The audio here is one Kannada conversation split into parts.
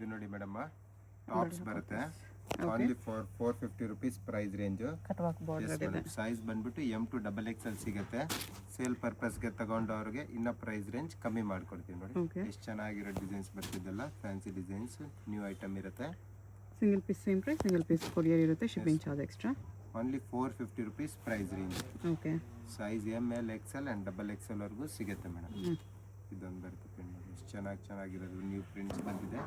ಇದು ನೋಡಿ ಮೇಡಮ್ ಟಾಪ್ಸ್ ಬರುತ್ತೆ only for 450 rupees price range. Size ಬಂದ್ಬಿಟ್ಟು M2 XXL ಸಿಗುತ್ತೆ. ಸೇಲ್ ಪರ್ಪಸ್ಗೆ ತಗೊಂಡವ್ರಿಗೆ ಇನ್ನ ಪ್ರೈಸ್ ರೇಂಜ್ ಕಮ್ಮಿ ಮಾಡ್ಕೊಡ್ತೀವಿ ನೋಡಿ. ಎಷ್ಟು ಚೆನ್ನಾಗಿರೋ ಡಿಸೈನ್ಸ್ ಬರ್ತಿದ್ದಲ್ಲ, ಫ್ಯಾನ್ಸಿ ಡಿಸೈನ್ಸ್, ನ್ಯೂ ಐಟಮ್ ಇರುತ್ತೆ. Single piece same price, single piece courier ಇರುತ್ತೆ, shipping charge extra. Only 450 rupees price range. Okay, size ML XL and XXL ವರೆಗೂ ಸಿಗುತ್ತೆ ಮೇಡಮ್. ಇದೊಂದು ಬರುತ್ತೆ ಪ್ರಿಂಟ್ ನೋಡಿ, ಎಷ್ಟು ಚೆನ್ನಾಗಿರೋದು ನ್ಯೂ ಪ್ರಿಂಟ್ಸ್ ಬಂದಿದೆ.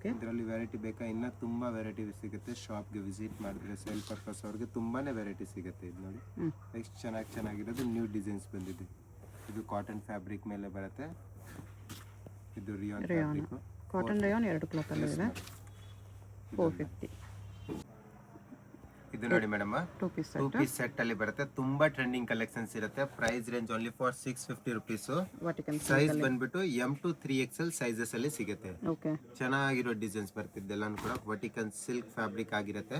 ಇದರಲ್ಲಿ ವೆರೈಟಿ ಬೇಕಾ, ಇನ್ನೂ ತುಂಬ ವೆರೈಟಿ ಸಿಗುತ್ತೆ. ಶಾಪ್ಗೆ ವಿಸಿಟ್ ಮಾಡಿದ್ರೆ ಸೇಲ್ ಪರ್ಪಸ್ ಅವ್ರಿಗೆ ತುಂಬಾ ವೆರೈಟಿ ಸಿಗುತ್ತೆ. ಇದು ನೋಡಿ ಎಷ್ಟು ಚೆನ್ನಾಗಿರೋದು ನ್ಯೂ ಡಿಸೈನ್ಸ್ ಬಂದಿದೆ. ಇದು ಕಾಟನ್ ಫ್ಯಾಬ್ರಿಕ್ ಮೇಲೆ ಬರುತ್ತೆ. ಇದು rayon fabric, cotton rayon 2 cloth ಅಲ್ಲಿ ಇದೆ. 450. ಇದು ನೋಡಿ ಮೇಡಮ್ 2 ಪೀಸ್ ಸೆಟ್ ಅಲ್ಲಿ ಬರುತ್ತೆ. ತುಂಬಾ ಟ್ರೆಂಡಿಂಗ್ ಕಲೆಕ್ಷನ್ಸ್ ಇರುತ್ತೆ. Price range only for 650 rupees. Size ಬಂದ್ಬಿಟ್ಟು M2 3XL ಸೈಜಸ್ ಅಲ್ಲಿ ಸಿಗುತ್ತೆ. ಚೆನ್ನಾಗಿರೋ ಡಿಸೈನ್ಸ್ ಬರ್ತಿದ್ದೆಲ್ಲಾನು ಕೂಡ ವರ್ಟಿಕಲ್ ಸಿಲ್ಕ್ ಫ್ಯಾಬ್ರಿಕ್ ಆಗಿರುತ್ತೆ.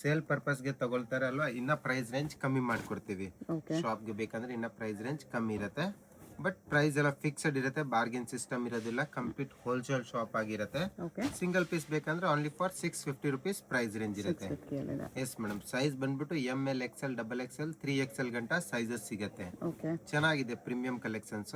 ಸೇಲ್ ಪರ್ಪಸ್ಗೆ ತಗೊಳ್ತಾರೆ ಅಲ್ವಾ, ಇನ್ನ ಪ್ರೈಸ್ ರೇಂಜ್ ಕಮ್ಮಿ ಮಾಡ್ಕೊಡ್ತೀವಿ. ಶಾಪ್ಗೆ ಬೇಕಂದ್ರೆ ಇನ್ನ ಪ್ರೈಸ್ ರೇಂಜ್ ಕಮ್ಮಿ ಇರುತ್ತೆ. ಬಟ್ ಪ್ರೈಸ್ ಎಲ್ಲ ಫಿಕ್ಸ್ಡ್ ಇರುತ್ತೆ, ಬಾರ್ಗೇನ್ ಸಿಸ್ಟಮ್ ಇರೋದಿಲ್ಲ. ಕಂಪ್ಲೀಟ್ ಹೋಲ್ಸೇಲ್ ಶಾಪ್ ಆಗಿರುತ್ತೆ. ಸಿಂಗಲ್ ಪೀಸ್ ಬೇಕಂದ್ರೆ only for 650 rupees price range ಇರುತ್ತೆ. ಎಸ್ ಮೇಡಮ್, ಸೈಜ್ ಬಂದ್ಬಿಟ್ಟು ML XL XXL 3XL ಗಂಟ ಸೈಜಸ್ ಸಿಗುತ್ತೆ. ಚೆನ್ನಾಗಿದೆ premium collections.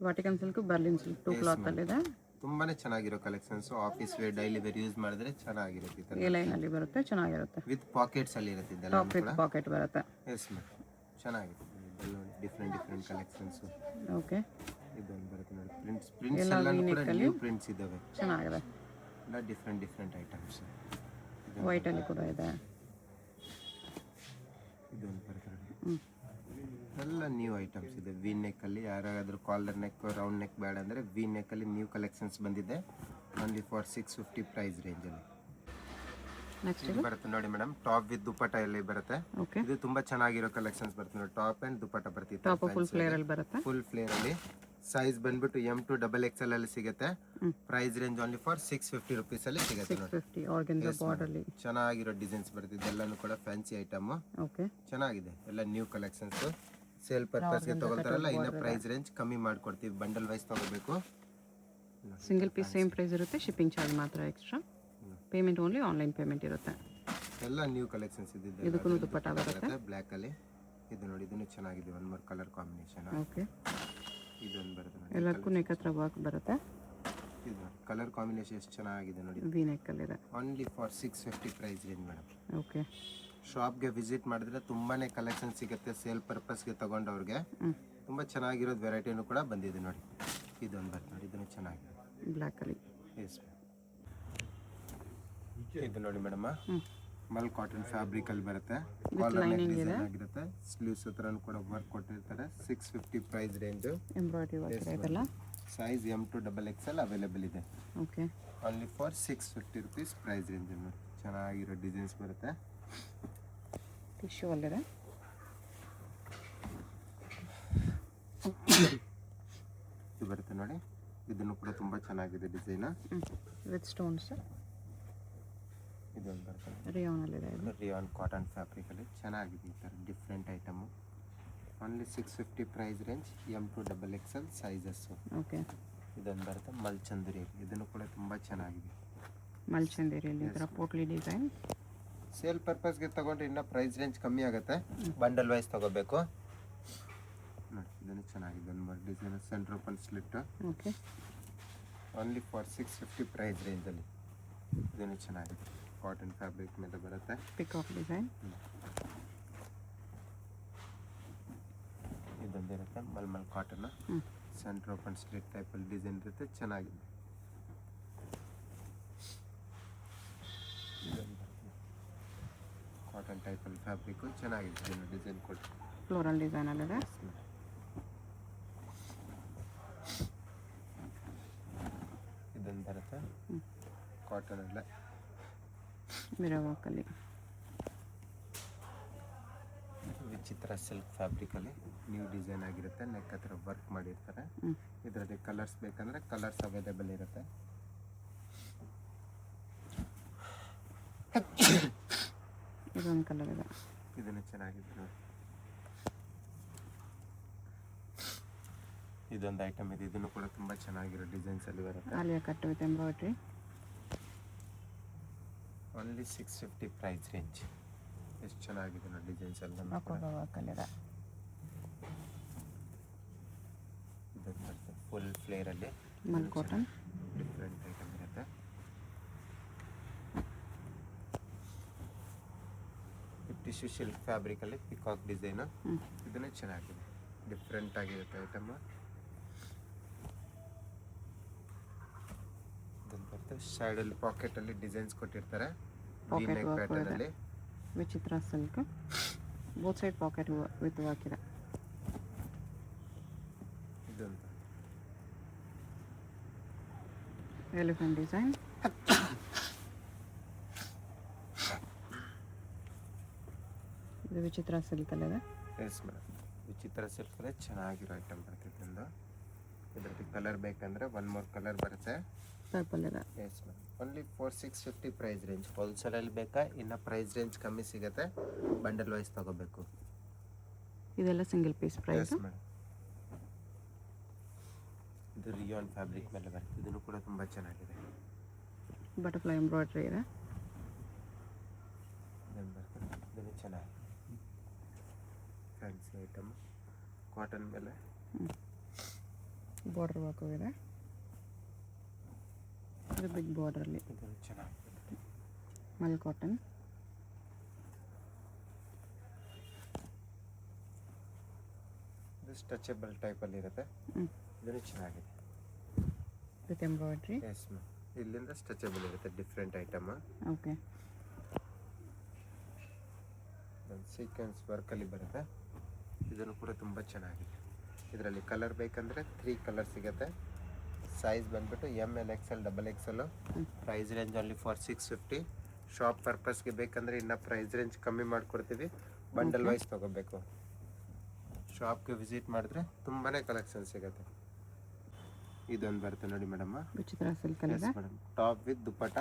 Vatican silk, Berlin silk 2 cloth ಅಲ್ಲಿ ಇದೆ. ತುಂಬಾನೇ ಚೆನ್ನಾಗಿರೋ collections. Office wear, daily wear use ಮಾಡಿದ್ರೆ ಚೆನ್ನಾಗಿರುತ್ತೆ. ಈ ಲೈನ್ ಅಲ್ಲಿ ಬರುತ್ತೆ, ಚೆನ್ನಾಗಿರುತ್ತೆ. ವಿತ್ ಪಾಕೆಟ್ಸ್ ಅಲ್ಲಿ ಇರುತ್ತೆ ಇದೆಲ್ಲ ಕೂಡ. ಪಾಕೆಟ್ ಬರುತ್ತೆ. ಎಸ್ ಮೇಡಮ್, ಚೆನ್ನಾಗಿದೆ. Different collections. ಓಕೆ, ಇದೊಂದು ಬರುತ್ತೆ ನೋಡಿ. ಪ್ರಿಂಟ್ಸ್ ಎಲ್ಲ ಕೂಡ ನ್ಯೂ ಪ್ರಿಂಟ್ಸ್ ಇದಾವೆ. ಚೆನ್ನಾಗಿದೆ. ಎಲ್ಲ ಡಿಫ್ರೆಂಟ್ ಐಟಮ್ಸ್. ವೈಟ್ ಅಲ್ಲಿ ಕೂಡ ಇದೆ. ಇದೊಂದು ಬರುತ್ತೆ ನೋಡಿ, ಎಲ್ಲ ನ್ಯೂ ಐಟಮ್ಸ್ ಇದೆ. ವಿ ನೆಕ್ ಅಲ್ಲಿ ಯಾರಾದ್ರೂ ಕಾಲರ್ ನೆಕ್, ರೌಂಡ್ ನೆಕ್ ಬೇಡ ಅಂದ್ರೆ ವಿ ನೆಕ್ ಅಲ್ಲಿ ನ್ಯೂ ಕಲೆಕ್ಷನ್ಸ್ ಬಂದಿದೆ. ಓನ್ಲಿ ಫಾರ್ 650 ಪ್ರೈಸ್ ರೇಂಜ್ ಅಲ್ಲಿ. ಇದು ಬರುತ್ತೆ ನೋಡಿ ಮೇಡಮ್, ಟಾಪ್ ವಿತ್ ದುಪಟ್ಟ ಅಲ್ಲಿ ಬರುತ್ತೆ. ಇದು ತುಂಬಾ ಚೆನ್ನಾಗಿರೋ ಕಲೆಕ್ಷನ್ಸ್ ಬರುತ್ತೆ ನೋಡಿ. ಟಾಪ್ ಅಂಡ್ ದುಪಟ್ಟ ಬರ್ತಿತ್ತು, ಫುಲ್ ಫ್ಲೇರ್ ಅಲ್ಲಿ. ಸೈಜ್ ಬಂದ್ಬಿಟ್ಟು M2 XXL ಅಲ್ಲಿ ಸಿಗುತ್ತೆ. Price range only for 650 rupees ಅಲ್ಲಿ ಸಿಗುತ್ತೆ ನೋಡಿ. ಚೆನ್ನಾಗಿರೋ ಡಿಸೈನ್ಸ್ ಬರ್ತಿದೆ, ಎಲ್ಲಾನು ಕೂಡ ಫ್ಯಾನ್ಸಿ ಐಟಮ್. ಚೆನ್ನಾಗಿದೆ, ಎಲ್ಲ ನ್ಯೂ ಕಲೆಕ್ಷನ್ಸ್. ಸೇಲ್ ಪರ್ಪಸ್ಗೆ ತಗೊಳ್ತಾರಲ್ಲ, ಇನ್ನ ಪ್ರೈಸ್ ರೇಂಜ್ ಕಮ್ಮಿ ಮಾಡ್ಕೊಡ್ತೀವಿ. ಬಂಡಲ್ ವೈಸ್ ತಗೋಬೇಕು. ಸಿಂಗಲ್ ಪೀಸ್ ಸೇಮ್ ಪ್ರೈಸ್ ಇರುತ್ತೆ, ಶಿಪ್ಪಿಂಗ್ ಚಾರ್ಜ್ ಮಾತ್ರ extra. Payment only online payment ಇರುತ್ತೆ. ಎಲ್ಲ ನ್ಯೂ ಕಲೆಕ್ಷನ್ಸ್ ಇದೆ. ಇದಕ್ಕೂ ದುಪಟ್ಟ ಬರುತ್ತೆ ಬ್ಲ್ಯಾಕ್ ಅಲ್ಲಿ. ಇದು ನೋಡಿ, ಇದನ್ನು ಚೆನ್ನಾಗಿದೆ. One more colour combination. Okay, ಇದೊಂದು ಬರುತ್ತೆ ನೋಡಿ, ಎಲ್ಲದಕ್ಕೂ ನೆಕ್ ಹತ್ರ ವರ್ಕ್ ಬರುತ್ತೆ. ಇದು ಕಲರ್ ಕಾಂಬಿನೇಷನ್ ಎಷ್ಟು ಚೆನ್ನಾಗಿದೆ ನೋಡಿ. ವಿ ನೆಕ್ ಅಲ್ಲಿ ಇದೆ. Only for 650 price range madam. Okay, ಶಾಪ್ಗೆ ವಿಸಿಟ್ ಮಾಡಿದ್ರೆ ತುಂಬಾನೇ ಕಲೆಕ್ಷನ್ ಸಿಗುತ್ತೆ. ಸೇಲ್ ಪರ್ಪಸ್ಗೆ ತಗೊಂಡವ್ರಿಗೆ ತುಂಬಾ ಚೆನ್ನಾಗಿರೋದು ವೆರೈಟಿನೂ ಕೂಡ ಬಂದಿದೆ ನೋಡಿ. ಇದೊಂದು ಬರುತ್ತೆ ನೋಡಿ, ಇದನ್ನು ಚೆನ್ನಾಗಿದೆ ಬ್ಲ್ಯಾಕ್ ಅಲ್ಲಿ. ಎಸ್, ಇದು ನೋಡಿ ಮೇಡಮ್, ಮಲ್ ಕಾಟನ್ ಫ್ಯಾಬ್ರಿಕ್ ಅಲ್ಲಿ ಬರುತ್ತೆ. ಕಾಲರ್ ನೆಕ್ ಡಿಸೈನ್ ಆಗಿರುತ್ತೆ. ಸ್ಲೀವ್ಸ್ ಹತ್ರನೂ ಕೂಡ ವರ್ಕ್ ಕೊಟ್ಟಿರ್ತಾರೆ. 650 ಪ್ರೈಸ್ ರೇಂಜ್. ಎಂಬ್ರಾಯ್ಡರಿ ವರ್ಕ್ ಇದೆಲ್ಲ. ಸೈಜ್ M2 XXL ಅವೈಲೇಬಲ್ ಇದೆ. Okay, only for 650 rupees price range. ಚೆನ್ನಾಗಿರೋ ಡಿಸೈನ್ಸ್ ಬರುತ್ತೆ. ಟಿಶ್ಯೂ ಅಲ್ಲಿದೆ. ಇದು ಬರುತ್ತೆ ನೋಡಿ, ಇದನ್ನು ಕೂಡ ತುಂಬಾ ಚೆನ್ನಾಗಿದೆ ಡಿಸೈನ್ ವಿತ್ ಸ್ಟೋನ್ಸ್. ಇದೊಂದು ಬರ್ತದೆ ರಿಯಾನ್ ಅಲ್ಲಿ ಇದೆ. ರಿಯಾನ್ ಕಾಟನ್ ಫ್ಯಾಬ್ರಿಕ್ ಅಲ್ಲಿ ಚೆನ್ನಾಗಿದೆ. ಈ ಥರ different item. Only 650 price range. M2 XXL sizes. Okay, ಇದೊಂದು ಬರುತ್ತೆ ಮಲ್ಚಂದರಿ. ಇದನ್ನು ಕೂಡ ತುಂಬಾ ಚೆನ್ನಾಗಿದೆ. ಮಲ್ಚಂದರಿಯಲ್ಲಿ ಈ ಥರ ಪೋಟ್ಲಿ ಡಿಸೈನ್. ಸೇಲ್ ಪರ್ಪಸ್ಗೆ ತಗೊಂಡ್ರೆ ಇನ್ನ ಪ್ರೈಸ್ ರೇಂಜ್ ಕಮ್ಮಿ ಆಗುತ್ತೆ. ಬಂಡಲ್ ವೈಸ್ ತಗೋಬೇಕು ನೋಡಿ. ಇದನ್ನು ಚೆನ್ನಾಗಿದೆ. ಒಂದು design centre open slit. Okay, only for 650 price range ಅಲ್ಲಿ. ಇದನ್ನು ಚೆನ್ನಾಗಿದೆ. ಕಾಟನ್ ಫ್ಯಾಬ್ರಿಕ್ ಮೇಲೆ ಬರುತ್ತೆ. Peacock design. ಇದೊಂದಿರುತ್ತೆ mulmul cotton. Centre open slit type ಅಲ್ಲಿ ಡಿಸೈನ್ ಇರುತ್ತೆ. ಚೆನ್ನಾಗಿದೆ. ಕಾಟನ್ ಟೈಪ್ ಅಲ್ಲಿ ಫ್ಯಾಬ್ರಿಕ್ ಚೆನ್ನಾಗಿದೆ. ಡಿಸೈನ್ ಕೊಟ್ಟು ಫ್ಲೋರಲ್ ಡಿಸೈನ್ ಅಲ್ಲಿದೆ. ಇದೊಂದು ಬರುತ್ತೆ ಕಾಟನ್ ಅಲ್ಲ, ಮಿರರ್ ವರ್ಕ್ ಅಲ್ಲಿ. ವಿಚಿತ್ರ ಸಿಲ್ಕ್ ಫ್ಯಾಬ್ರಿಕ್ ಅಲ್ಲಿ ನ್ಯೂ ಡಿಸೈನ್ ಆಗಿರುತ್ತೆ. ನೆಕ್ ಹತ್ರ ವರ್ಕ್ ಮಾಡಿರ್ತಾರೆ. ಇದರಲ್ಲಿ ಕಲರ್ಸ್ ಬೇಕಂದ್ರೆ ಕಲರ್ಸ್ ಅವೈಲೇಬಲ್ ಇರುತ್ತೆ. ಇದೊಂದು ಕಲರ್ ಇದೆ. ಇದನ್ನು ಚೆನ್ನಾಗಿದೆ ನೋಡಿ. ಇದೊಂದು ಐಟಮ್ ಇದೆ. ಇದನ್ನು ಕೂಡ ತುಂಬಾ ಚೆನ್ನಾಗಿರೋ ಡಿಸೈನ್ಸ್ ಅಲ್ಲಿ ಬರುತ್ತೆ. Alia cut with embroidery. Only 650 price range. ಎಷ್ಟು ಚೆನ್ನಾಗಿದೆ ನೋಡಿ ಡಿಸೈನ್ಸ್ ಎಲ್ಲ. ಅಕೋಬವ ಕಲರ. ಇದು ಬರುತ್ತೆ ಫುಲ್ ಫ್ಲೇರಲ್ಲಿ. ಮಲ್ ಕಾಟನ್. ಡಿಫ್ರೆಂಟ್ ಐಟಮ್ ಇರುತ್ತೆ. ಟಿಶ್ಯೂ ಸಿಲ್ಕ್ ಫ್ಯಾಬ್ರಿಕಲ್ಲಿ ಪಿಕಾಕ್ ಡಿಸೈನು. ಇದನ್ನೇ ಚೆನ್ನಾಗಿದೆ, ಡಿಫ್ರೆಂಟ್ ಆಗಿರುತ್ತೆ ಐಟಮ್. ಇದನ್ನು ಬರುತ್ತೆ ಸೈಡಲ್ಲಿ ಪಾಕೆಟಲ್ಲಿ ಡಿಸೈನ್ಸ್ ಕೊಟ್ಟಿರ್ತಾರೆ. ಪಾಕೆಟ್ ವರ್ಕ್ ಪ್ಯಾಟರ್ನಲ್ಲಿ ವಿಚಿತ್ರ silk. Both side pocket with work ಇದೆ. ಇದೊಂದು ಎಲಿಫೆಂಟ್ ಡಿಸೈನ್. ಇದು ವಿಚಿತ್ರ ಸಿಲ್ಕ್ ಅಲ್ಲಿದೆ. ಎಸ್ ಮೇಡಮ್, ವಿಚಿತ್ರ ಸಿಲ್ಕಲ್ಲೇ ಚೆನ್ನಾಗಿರೋ ಐಟಮ್ ಬರುತ್ತೆ ಇದೊಂದು. ಇದರಲ್ಲಿ ಕಲರ್ ಬೇಕಂದ್ರೆ ಒನ್ ಮೋರ್ ಕಲರ್ ಬರುತ್ತೆ. ಪರ್ಪಲ್ ಇದೆ. Yes madam, only 4650 price range. ಹೋಲ್ಸೇಲಲ್ಲಿ ಬೇಕಾ ಇನ್ನು ಪ್ರೈಸ್ ರೇಂಜ್ ಕಮ್ಮಿ ಸಿಗುತ್ತೆ, ಬಂಡಲ್ ವೈಸ್ ತಗೋಬೇಕು. ಇದೆಲ್ಲ single piece price. Yes madam, ಇದು ರಿಯಾನ್ ಫ್ಯಾಬ್ರಿಕ್ ಮೇಲೆ ಬರುತ್ತೆ. ಇದನ್ನು ಕೂಡ ತುಂಬ ಚೆನ್ನಾಗಿದೆ. ಬಟರ್ಫ್ಲೈ ಎಂಬ್ರಾಯ್ಡ್ರಿ ಇದೆ. ಇದನ್ನು ಬರ್ತದೆ, ಇದನ್ನು ಚೆನ್ನಾಗಿದೆ. ಫ್ಯಾನ್ಸಿ ಐಟಮ್ ಕಾಟನ್ ಮೇಲೆ ಬಾರ್ಡರ್ ವರ್ಕು ಇದೆ. ಇದು ಬಿಗ್ ಬಾರ್ಡರಲ್ಲಿ. ಇದನ್ನು ಚೆನ್ನಾಗಿದೆ. ಮಲ್ ಕಾಟನ್. ಇದು ಸ್ಟ್ರೆಚಬಲ್ ಟೈಪಲ್ಲಿ ಇರುತ್ತೆ. ಇದನ್ನು ಚೆನ್ನಾಗಿದೆ ವಿತ್ ಎಂಬ್ರಾಯ್ಡ್ರಿ. ಎಸ್ ಮ್ಯಾಮ್, ಇಲ್ಲಿಂದ ಸ್ಟ್ರೆಚಬಲ್ ಇರುತ್ತೆ. Different item. ಓಕೆ. ಸೀಕ್ವೆನ್ಸ್ ವರ್ಕಲ್ಲಿ ಬರುತ್ತೆ. ಇದನ್ನು ಕೂಡ ತುಂಬ ಚೆನ್ನಾಗಿದೆ. ಇದರಲ್ಲಿ ಕಲರ್ ಬೇಕಂದರೆ 3 ಕಲರ್ ಸಿಗುತ್ತೆ. ಸೈಜ್ ಬಂದ್ಬಿಟ್ಟು ML XL XXL. Price range only for 650. Shop ಪರ್ಪಸ್ಗೆ ಬೇಕಂದರೆ ಇನ್ನು ಪ್ರೈಸ್ ರೇಂಜ್ ಕಮ್ಮಿ ಮಾಡಿಕೊಡ್ತೀವಿ, ಬಂಡಲ್ ವೈಸ್ ತೊಗೋಬೇಕು. ಶಾಪ್ಗೆ ವಿಸಿಟ್ ಮಾಡಿದ್ರೆ ತುಂಬಾ ಕಲೆಕ್ಷನ್ ಸಿಗುತ್ತೆ. ಇದೊಂದು ಬರುತ್ತೆ ನೋಡಿ ಮೇಡಮ್, ವಿಚಿತ್ರ ಸಿಲ್ಕಲ್ಲಿ ಇದೆ. ಮೇಡಮ್ ಟಾಪ್ ವಿತ್ ದುಪ್ಪಟ್ಟ,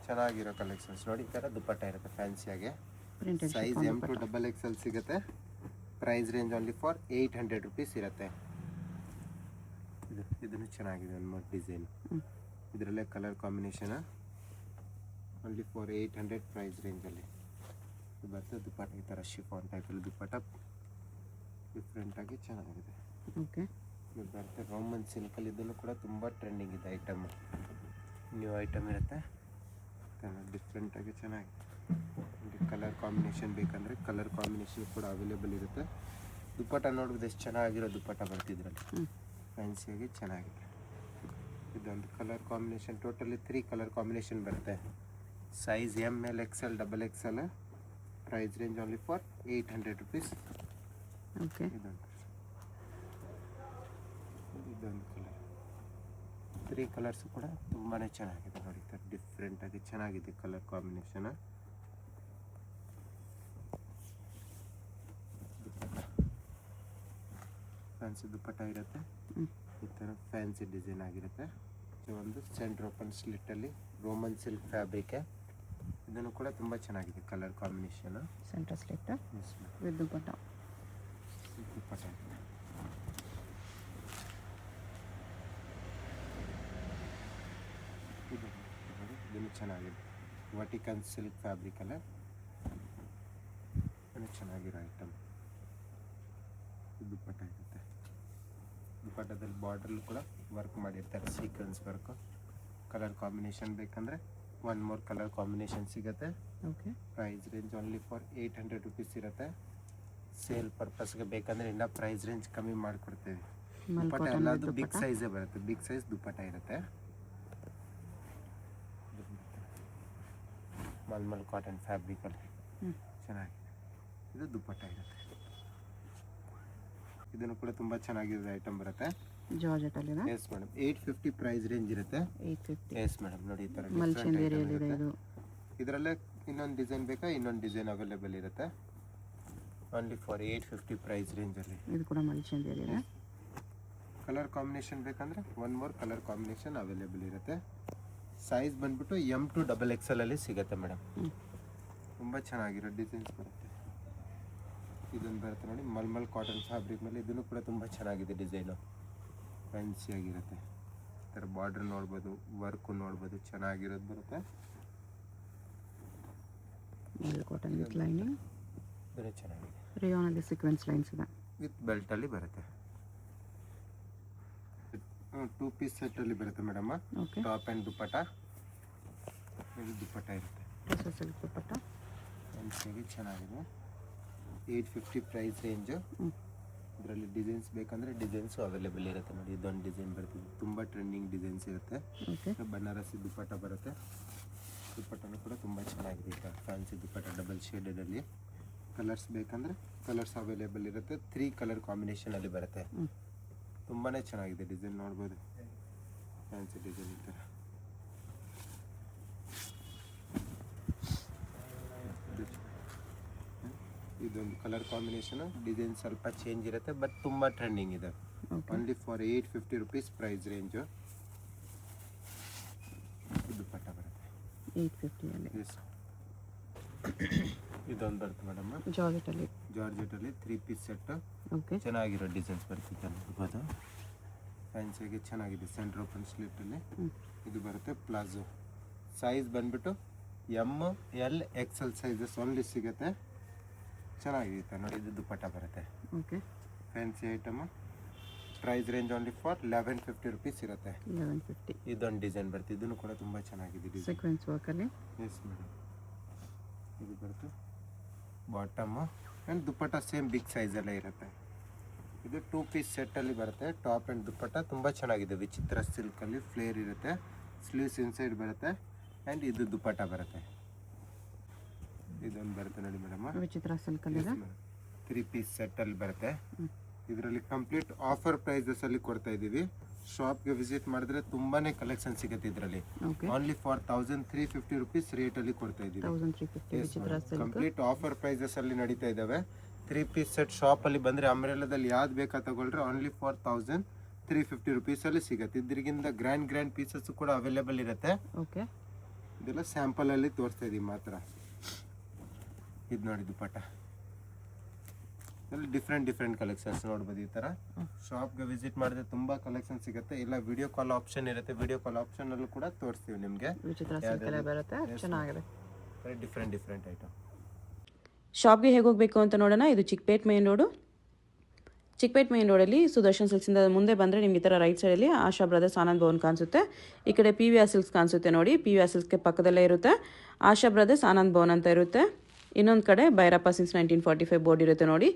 ಚೆನ್ನಾಗಿರೋ ಕಲೆಕ್ಷನ್ಸ್ ನೋಡಿ. ಈ ಥರ ದುಪ್ಪಟ್ಟ ಇರುತ್ತೆ ಫ್ಯಾನ್ಸಿಯಾಗೆ. Printed size M to XXL ಸಿಗುತ್ತೆ. Price range only for 800 rupees ಇರುತ್ತೆ. ಇದನ್ನು ಚೆನ್ನಾಗಿದೆ ಒಂದು ಮೂರು ಡಿಸೈನ್. ಇದರಲ್ಲೇ colour combination only for 800 price ರೇಂಜಲ್ಲಿ. ಇದು ಬರ್ತದೆ ದುಪ್ಪಟ್ಟ ಈ ಥರ ಶಿಫಾನ್ ಟೈಪಲ್ಲಿ ದುಪ್ಪಟ್ಟ, ಡಿಫ್ರೆಂಟಾಗಿ ಚೆನ್ನಾಗಿದೆ. ಓಕೆ. ಇದು ಬರುತ್ತೆ ರೋಮನ್ ಸಿಲ್ಕಲ್ಲಿ. ಇದನ್ನು ಕೂಡ ತುಂಬ ಟ್ರೆಂಡಿಂಗ್ ಇದೆ ಐಟಮ್. ನ್ಯೂ ಐಟಮ್ ಇರುತ್ತೆ, ಡಿಫ್ರೆಂಟಾಗಿ ಚೆನ್ನಾಗಿದೆ. ಕಲರ್ ಕಾಂಬಿನೇಷನ್ ಬೇಕಂದರೆ ಕಲರ್ ಕಾಂಬಿನೇಷನ್ ಕೂಡ ಅವೈಲೇಬಲ್ ಇರುತ್ತೆ. ದುಪ್ಪಟ್ಟ ನೋಡ್ಬೋದು ಎಷ್ಟು ಚೆನ್ನಾಗಿರೋ ದುಪ್ಪಟ್ಟ ಬರ್ತಿದ್ರಲ್ಲಿ, ಫ್ಯಾನ್ಸಿಯಾಗಿ ಚೆನ್ನಾಗಿದೆ. ಇದೊಂದು colour combination, totally 3 colour combination ಬರುತ್ತೆ. Size ML XL XXL. Price range only for 800 rupees. Okay. ಇದೊಂದು ಕಲರ್, 3 ಕಲರ್ಸು ಕೂಡ ತುಂಬಾ ಚೆನ್ನಾಗಿದೆ ನೋಡಿ. ಡಿಫ್ರೆಂಟಾಗಿ ಚೆನ್ನಾಗಿದೆ ಕಲರ್ ಕಾಂಬಿನೇಷನ್. ಫ್ಯಾನ್ಸಿ ದುಪ್ಪಟ್ಟ ಇರುತ್ತೆ. ಈ ಥರ ಫ್ಯಾನ್ಸಿ ಡಿಸೈನ್ ಆಗಿರುತ್ತೆ. ಒಂದು ಸೆಂಟ್ರ್ ಓಪನ್ ಸ್ಲಿಟ್ಟಲ್ಲಿ ರೋಮನ್ ಸಿಲ್ಕ್ ಫ್ಯಾಬ್ರಿಕ್. ಇದನ್ನು ಕೂಡ ತುಂಬ ಚೆನ್ನಾಗಿದೆ colour combination. Centre slit with dupatta. Dupatta ಇದನ್ನು ಚೆನ್ನಾಗಿದೆ. ವರ್ಟಿಕಲ್ ಸಿಲ್ಕ್ ಫ್ಯಾಬ್ರಿಕ್ ಅಲ್ಲ, ಇದನ್ನು ಚೆನ್ನಾಗಿರೋ ಐಟಮ್. ದುಪ್ಪಟ್ಟ ಇರುತ್ತೆ. ದುಪ್ಪಟ್ಟದಲ್ಲಿ ಬಾರ್ಡ್ರಲ್ಲೂ ಕೂಡ ವರ್ಕ್ ಮಾಡಿರ್ತಾರೆ, ಸೀಕ್ವೆನ್ಸ್ ವರ್ಕು. ಕಲರ್ ಕಾಂಬಿನೇಷನ್ ಬೇಕಂದರೆ ಒನ್ ಮೋರ್ ಕಲರ್ ಕಾಂಬಿನೇಷನ್ ಸಿಗುತ್ತೆ. Okay. Price range only for 800 rupees ಇರುತ್ತೆ. ಸೇಲ್ ಪರ್ಪಸ್ಗೆ ಬೇಕಂದರೆ ಇನ್ನೂ ಪ್ರೈಸ್ ರೇಂಜ್ ಕಮ್ಮಿ ಮಾಡಿಕೊಡ್ತೀವಿ. ದುಪ್ಪಟ್ಟ ಎಲ್ಲದು ಬಿಗ್ ಸೈಜೇ ಬರುತ್ತೆ, ಬಿಗ್ ಸೈಜ್ ದುಪ್ಪಟ್ಟ ಇರುತ್ತೆ. ಮಲ್ಮಲ್ ಕಾಟನ್ ಫ್ಯಾಬ್ರಿಕಲ್ಲಿ ಚೆನ್ನಾಗಿದೆ. ಇದು ದುಪ್ಪಟ್ಟ ಇರುತ್ತೆ. ಇದನ್ನು ಕೂಡ ತುಂಬ ಚೆನ್ನಾಗಿರೋ ಐಟಮ್ ಬರುತ್ತೆ. ಜಾರ್ಜೆಟ್ ಅಲ್ಲಿ ಇದೆ. ಎಸ್ ಮೇಡಮ್, 850 ಪ್ರೈಸ್ ರೇಂಜ್ ಇರುತ್ತೆ. 850. ಎಸ್ ಮೇಡಮ್, ನೋಡಿ ಈ ಥರ ಮಲ್ಚಂದೇರಿಯಲ್ಲಿ ಇದೆ ಇದು. ಇದರಲ್ಲೇ ಇನ್ನೊಂದು ಡಿಸೈನ್ ಬೇಕಾ, ಇನ್ನೊಂದು ಡಿಸೈನ್ ಅವೈಲೇಬಲ್ ಇರುತ್ತೆ. ಓನ್ಲಿ ಫಾರ್ 850 ಪ್ರೈಸ್ ರೇಂಜಲ್ಲಿ. ಇದು ಕೂಡ ಮಲ್ಚಂದೇರಿ ಇದೆ. ಕಲರ್ ಕಾಂಬಿನೇಷನ್ ಬೇಕಂದರೆ one more colour combination available ಇರುತ್ತೆ. ಸೈಜ್ ಬಂದ್ಬಿಟ್ಟು M to XXL ಅಲ್ಲಿ ಸಿಗುತ್ತೆ ಮೇಡಮ್. ತುಂಬ ಚೆನ್ನಾಗಿರೋ ಡಿಸೈನ್ಸ್ ಬರುತ್ತೆ. ಇದೊಂದು ಬರುತ್ತೆ ನೋಡಿ ಮಲ್ಮಲ್ ಕಾಟನ್ ಫ್ಯಾಬ್ರಿಕ್ ಮೇಲೆ. ಇದನ್ನು ಕೂಡ ತುಂಬ ಚೆನ್ನಾಗಿದೆ ಡಿಸೈನು, ಫ್ಯಾನ್ಸಿಯಾಗಿರುತ್ತೆ. ಈ ಥರ ಬಾರ್ಡ್ರ್ ನೋಡ್ಬೋದು, ವರ್ಕು ನೋಡ್ಬೋದು, ಚೆನ್ನಾಗಿರೋದು ಬರುತ್ತೆ. ಮಿಲ್ ಕಾಟನ್ ವಿತ್ ಲೈನಿಂಗ್, ಇದೂ ಚೆನ್ನಾಗಿದೆ. ರೇಯಾನಲ್ಲಿ ಸೀಕ್ವೆನ್ಸ್ ಲೈನ್ಸ್ ಇದೆ. ವಿತ್ ಬೆಲ್ಟಲ್ಲಿ ಬರುತ್ತೆ. 2 ಪೀಸ್ ಸೆಟ್ಟಲ್ಲಿ ಬರುತ್ತೆ ಮೇಡಮ್. ಓಕೆ, ಟಾಪ್ ಆ್ಯಂಡ್ ದುಪ್ಪಟ್ಟ. ಇದು ದುಪ್ಪಟ್ಟ ಇರುತ್ತೆ. ಟಸರ್ ಸಿಲ್ಕ್ ದುಪ್ಪಟ್ಟ. ಫ್ಯಾನ್ಸಿಗೆ ಚೆನ್ನಾಗಿದೆ. 850 ಪ್ರೈಸ್ ರೇಂಜು. ಇದರಲ್ಲಿ ಡಿಸೈನ್ಸ್ ಬೇಕಂದರೆ ಡಿಸೈನ್ಸು ಅವೈಲೇಬಲ್ ಇರುತ್ತೆ ನೋಡಿ. ಇದೊಂದು ಡಿಸೈನ್ ಬರ್ತಿದೆ, ತುಂಬ ಟ್ರೆಂಡಿಂಗ್ ಡಿಸೈನ್ಸ್ ಇರುತ್ತೆ. ಓಕೆ, ಬನಾರಸಿ ದುಪ್ಪಟ್ಟ ಬರುತ್ತೆ. ದುಪ್ಪಟ್ಟನೂ ಕೂಡ ತುಂಬ ಚೆನ್ನಾಗಿದೆ. ಈಗ ಫ್ಯಾನ್ಸಿ ದುಪ್ಪಟ್ಟ ಡಬಲ್ ಶೇಡಲ್ಲಿ. ಕಲರ್ಸ್ ಬೇಕಂದರೆ ಕಲರ್ಸ್ ಅವೈಲೇಬಲ್ ಇರುತ್ತೆ. 3 ಕಲರ್ ಕಾಂಬಿನೇಷನಲ್ಲಿ ಬರುತ್ತೆ. ತುಂಬಾ ಚೆನ್ನಾಗಿದೆ ಡಿಸೈನ್, ನೋಡ್ಬೋದು. ಫ್ಯಾನ್ಸಿ ಡಿಸೈನ್ ಈ ಥರ. ಇದೊಂದು ಕಲರ್ ಕಾಂಬಿನೇಷನು. ಡಿಸೈನ್ ಸ್ವಲ್ಪ ಚೇಂಜ್ ಇರುತ್ತೆ, ಬಟ್ ತುಂಬ ಟ್ರೆಂಡಿಂಗ್ ಇದೆ. Only for 850 rupees price range. Dupatta ಬರುತ್ತೆ 850 ಎಸ್. ಇದೊಂದು ಬರುತ್ತೆ ಮೇಡಮ್, ಜಾರ್ಜೆಟಲ್ಲಿ. 3 ಪೀಸ್ ಸೆಟ್ಟು. ಓಕೆ, ಚೆನ್ನಾಗಿರೋ ಡಿಸೈನ್ಸ್ ಬರ್ತಿದೆ ನೋಡ್ಬೋದು. ಫ್ಯಾನ್ಸಿಗೆ ಚೆನ್ನಾಗಿದೆ. ಸೆಂಟ್ರ್ ಓಪನ್ ಸ್ಲಿಟ್ಟಲ್ಲಿ ಇದು ಬರುತ್ತೆ. ಪ್ಲಾಜೋ ಸೈಜ್ ಬಂದ್ಬಿಟ್ಟು ML XL ಸೈಜಸ್ ಓನ್ಲಿ ಸಿಗುತ್ತೆ. ಚೆನ್ನಾಗಿದೆ ನೋಡಿ. ಇದು ದುಪ್ಪಟ್ಟ ಬರುತ್ತೆ. Okay, fancy item. Price range only for 1150 rupees ಇರುತ್ತೆ. 1150. ಇದೊಂದು ಡಿಸೈನ್ ಬರುತ್ತೆ. ಇದನ್ನು ಕೂಡ ತುಂಬ ಚೆನ್ನಾಗಿದೆ ಡಿಸೈನ್. ಸೀಕ್ವೆನ್ಸ್ ವರ್ಕಲ್ಲಿ. Yes madam. ಇದು ಬರುತ್ತೆ bottom and dupatta same big ಸೈಜಲ್ಲೇ ಇರುತ್ತೆ. ಇದು 2 ಪೀಸ್ ಸೆಟ್ಟಲ್ಲಿ ಬರುತ್ತೆ. ಟಾಪ್ ಆ್ಯಂಡ್ ದುಪ್ಪಟ್ಟ ತುಂಬ ಚೆನ್ನಾಗಿದೆ. ವಿಚಿತ್ರ ಸಿಲ್ಕಲ್ಲಿ ಫ್ಲೇರ್ ಇರುತ್ತೆ. ಸ್ಲೀವ್ಸ್ ಇನ್ಸೈಡ್ ಬರುತ್ತೆ. ಆ್ಯಂಡ್ ಇದು ದುಪ್ಪಟ್ಟ ಬರುತ್ತೆ. ಇದೊಂದು ಬರುತ್ತೆ ನೋಡಿ ಮೇಡಮ್, ವಿಚಿತ್ರ ಸಿಲ್ಕಲ್ಲಿದೆ. 3 ಪೀಸ್ ಸೆಟ್ಟಲ್ಲಿ ಬರುತ್ತೆ. ಇದರಲ್ಲಿ ಕಂಪ್ಲೀಟ್ ಆಫರ್ ಪ್ರೈಸಸಲ್ಲಿ ಕೊಡ್ತಾ ಇದ್ದೀವಿ. ಶಾಪ್ಗೆ ವಿಸಿಟ್ ಮಾಡಿದ್ರೆ ತುಂಬಾ ಕಲೆಕ್ಷನ್ ಸಿಗುತ್ತೆ ಇದರಲ್ಲಿ. ಓಕೆ, ಓನ್ಲಿ ಫಾರ್ 1350 ರುಪೀಸ್ ರೇಟಲ್ಲಿ ಕೊಡ್ತಾ ಇದ್ದೀವಿ. 1350 ವಿಚಿತ್ರ ಸಿಲ್ಕ್. ಕಂಪ್ಲೀಟ್ ಆಫರ್ ಪ್ರೈಸಸಲ್ಲಿ ನಡೀತಾ ಇದ್ದಾವೆ. 3 ಪೀಸ್ ಸೆಟ್ ಶಾಪಲ್ಲಿ ಬಂದರೆ ಅಂಬ್ರೆಲಾದಲ್ಲಿ ಯಾವ್ದು ಬೇಕಾ ತಗೊಳ್ರೆ ಓನ್ಲಿ ಫಾರ್ 1350 ರುಪೀಸಲ್ಲಿ ಸಿಗುತ್ತೆ. ಇದ್ರಿಗಿಂತ ಗ್ರ್ಯಾಂಡ್ ಪೀಸಸ್ ಕೂಡ ಅವೈಲೇಬಲ್ ಇರುತ್ತೆ. ಓಕೆ, ಇದೆಲ್ಲ ಸ್ಯಾಂಪಲಲ್ಲಿ ತೋರಿಸ್ತಾ ಇದ್ದೀವಿ ಮಾತ್ರ. ಇದು ನೋಡಿ ದುಪ್ಪಟ್ಟ. ಇದರಲ್ಲಿ ಡಿಫ್ರೆಂಟ್ ಕಲೆಕ್ಷನ್ಸ್ ನೋಡ್ಬೋದು. ಈ ಥರ ಶಾಪ್ಗೆ ವಿಸಿಟ್ ಮಾಡಿದ್ರೆ ತುಂಬ ಕಲೆಕ್ಷನ್ ಸಿಗುತ್ತೆ. ಇಲ್ಲ ವಿಡಿಯೋ ಕಾಲ್ ಆಪ್ಷನ್ ಇರುತ್ತೆ. ವಿಡಿಯೋ ಕಾಲ್ ಆಪ್ಷನಲ್ಲೂ ಕೂಡ ತೋರಿಸ್ತೀವಿ ನಿಮಗೆ. ವಿಚಿತ್ರ ಸಿಲ್ಕಲ್ಲೇ ಬರುತ್ತೆ. ಚೆನ್ನಾಗಿದೆ. Different item. ಶಾಪ್ಗೆ ಹೇಗೆ ಹೋಗಬೇಕು ಅಂತ ನೋಡೋಣ. ಇದು Chickpet main road. Chickpet main ರೋಡಲ್ಲಿ ಸುದರ್ಶನ್ ಸಿಲ್ಕ್ಸಿಂದ ಮುಂದೆ ಬಂದರೆ ನಿಮ್ಗೆ ಈ ಥರ ರೈಟ್ ಸೈಡಲ್ಲಿ ಆಶಾ ಬ್ರದರ್ಸ್ ಆನಂದ್ ಭವನ್ ಕಾಣಿಸುತ್ತೆ. ಈ ಕಡೆ PVR ಸಿಲ್ಕ್ಸ್ ಕಾಣಿಸುತ್ತೆ ನೋಡಿ. PVR ಸಿಲ್ಕ್ಸ್ಗೆ ಪಕ್ಕದಲ್ಲೇ ಇರುತ್ತೆ ಆಶಾ ಬ್ರದರ್ಸ್ ಆನಂದ್ ಭವನ್ ಅಂತ ಇರುತ್ತೆ. ಇನ್ನೊಂದು ಕಡೆ ಭೈರಪ್ಪ ಸಿನ್ಸ್ 1945 ಬೋರ್ಡ್ ಇರುತ್ತೆ ನೋಡಿ.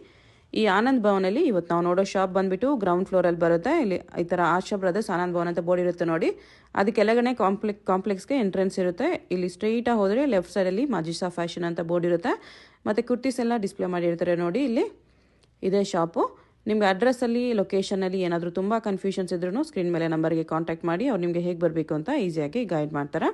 ಈ ಆನಂದ್ ಭವನಲ್ಲಿ ಇವತ್ತು ನಾವು ನೋಡೋ ಶಾಪ್ ಬಂದುಬಿಟ್ಟು ಗ್ರೌಂಡ್ ಫ್ಲೋರಲ್ಲಿ ಬರುತ್ತೆ. ಇಲ್ಲಿ ಈ ಥರ ಆಶಾ ಬ್ರದರ್ಸ್ ಆನಂದ್ ಭವನ್ ಅಂತ ಬೋರ್ಡ್ ಇರುತ್ತೆ ನೋಡಿ. ಅದಕ್ಕೆಲ್ಲಗಡೆ ಕಾಂಪ್ಲೆಕ್ಸ್ಗೆ ಎಂಟ್ರೆನ್ಸ್ ಇರುತ್ತೆ. ಇಲ್ಲಿ ಸ್ಟ್ರೈಟಾಗಿ ಹೋದರೆ ಲೆಫ್ಟ್ ಸೈಡಲ್ಲಿ ಮಾಜಿಸಾ ಫ್ಯಾಷನ್ ಅಂತ ಬೋರ್ಡ್ ಇರುತ್ತೆ. ಮತ್ತು ಕುರ್ತೀಸ್ ಎಲ್ಲ ಡಿಸ್ಪ್ಲೇ ಮಾಡಿರ್ತಾರೆ ನೋಡಿ. ಇಲ್ಲಿ ಇದೇ ಶಾಪು. ನಿಮಗೆ ಅಡ್ರೆಸ್ಸಲ್ಲಿ ಲೊಕೇಶನಲ್ಲಿ ಏನಾದರೂ ತುಂಬ ಕನ್ಫ್ಯೂಷನ್ಸ್ ಇದ್ರೂ ಸ್ಕ್ರೀನ್ ಮೇಲೆ ನಂಬರ್ಗೆ ಕಾಂಟ್ಯಾಕ್ಟ್ ಮಾಡಿ ಅವ್ರು ನಿಮಗೆ ಹೇಗೆ ಬರಬೇಕು ಅಂತ ಈಸಿಯಾಗಿ ಗೈಡ್ ಮಾಡ್ತಾರೆ.